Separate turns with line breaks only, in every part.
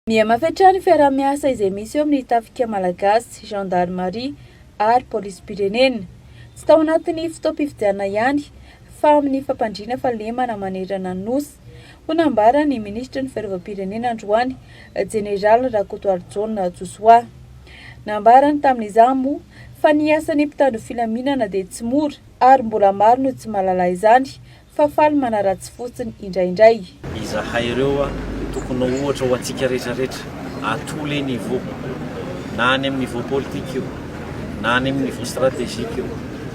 Mihamafetrany fiaraha-miasa izay misy eo amin'ny tafika malagasy, gendarmerie ary polisy-pirenena. Tsy tao anatin'ny fotoam-pifidianana ihany fa amin'ny fampandriana fahalemana manerana ny nosy ho nambara ny ministra ny fiarovam-pirenena androany Jeneraly Rakotoarijaona Joshua. Nambarany tamin'izany moa fa ny asan'ny mpitandro filaminana dia tsy mora ary mbola maro no tsy mahalala izany fa faly manaratsy fotsiny indraindray.
Izahay ireo tokony ohatra ho antsika rehetrarehetra atole niveau na any amin'ny niveau politique io na any amin'ny niveau stratégique io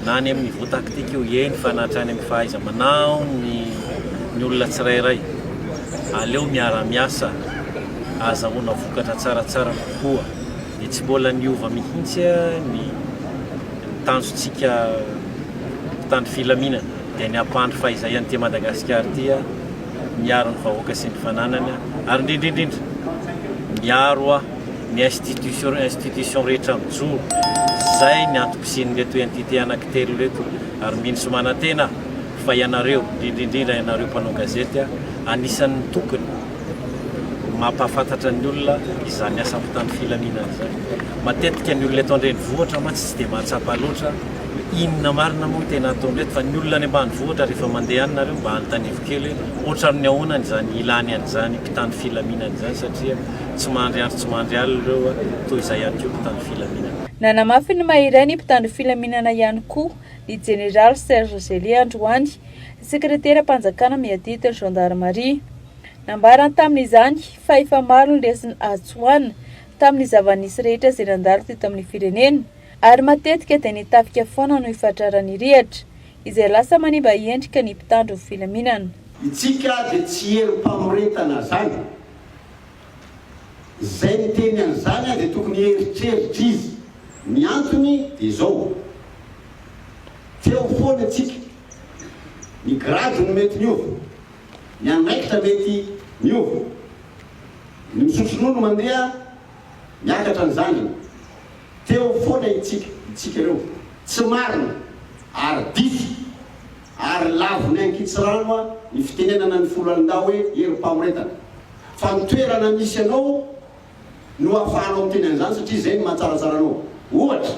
na any amin'ny niveau tactique io eny fanatrany amin'ny fahaiza-manao ny olona tsirairay aleo miara-miasa azahoana vokatra tsaratsara kokoa dia tsy mbola niova mihitsy ny tanjontsika mpitandro filaminana dia ny ampandry fahaiza ihany ty Madagasikara ty miaro ny vahoaka sy ny fananana ary indrindrindrindra miaro ny institution rehetra mijoro zay ny antom-pisin'reto entité anankitelo reto ary mino somanantena fa ianareo indrindrindrindra ianareo mpanao gazety anisan'ny tokony mampahafantatra ny olona izany asa mpitandro filaminana izany. Matetika ny olona eto an-drenivohitra mantsy tsy dia mahatsapa loatra inona marina moa tena ataony reto fa ny olona any ambanivohitra rehefa mandeha any nareo mba hanontanivo kely ohatran'ny ahoana izany ilany an'izany mpitandro filaminana izany satria tsy mandry alina ireo toy izay ihany koa mpitandro filaminana.
Nanamafy ny maha-iray ny mpitandro filaminana ihany koa ny Jeneraly Serge Zélie androany, sekretera-mpanjakana miadita gendarmerie. Nambarany tamin'izany fa efa maro ny lesona atsoana tamin'ny zava-nisy rehetra izay nandalo teto amin'ny firenena ary matetika dia nitafika foana no ifatrarany rihatra izay lasa manimba endrika ny mpitandro filaminana.
Itsika dia tsy herim-pamoretana zany. Zay ny teny an'izany dia tokony heritreritra izy. Ny antony dia izao. Teo foana itsika. Ny grady no mety miova. Ny anaikitra mety miova. Ny misotronono mandeha miakatra ny zandriny. Teo foana itsika ireo. Tsy marina ary diso ary lavo ny ankitsirano ny fitenenana ny folo alindao hoe herim-pamoretana. Fa ny toerana misy anao no ahafahanao miteny an'izany satria izay ny mahatsaratsara anao. Ohatra,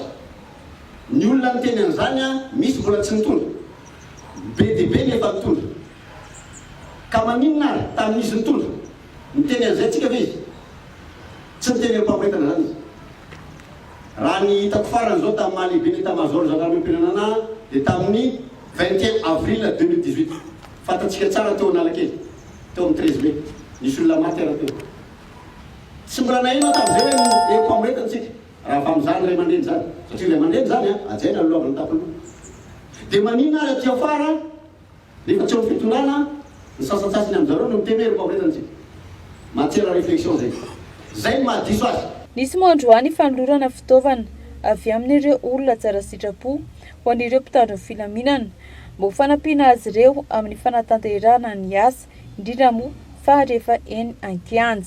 ny olona miteny an'izany misy mbola tsy nitondra. Be dia be nefa nitondra. Ka maninona ary tamin'izy nitondra? Miteny an'izay tsika ve izy? Tsy miteny herim-pamoretana zany izy. Raha ny hitako farany zao tamin'ny mahalehibe ny état-major gendarmerie-pirenena dia tamin'ny 21 avril 2018. Fantatsika tsara teo Analakely, teo amin'ny 13 mai. Nisy olona maty ara teo. Tsy mbola nahino tamin'izay hoe herim-pamoretana tsika. Raha fa amin'izany ray aman-dreny zany. Satria ray aman-dreny zany ajaina ny lohavany tapony. Dia maninona ary aty afara rehefa tsy eo fitondrana ny sasatsasany amin'izareo no miteny hoe herim-pamoretana tsika. Matière à réflexion zay. Zay mahadiso azy.
Nisy moa androany fanolorana fitaovana avy amin'ireo olona tsara sitrapo ho an'ireo mpitandro filaminana mba ho fanampiana azy ireo amin'ny fanatanterahana ny asa indrindra moa fa rehefa eny an-kianja.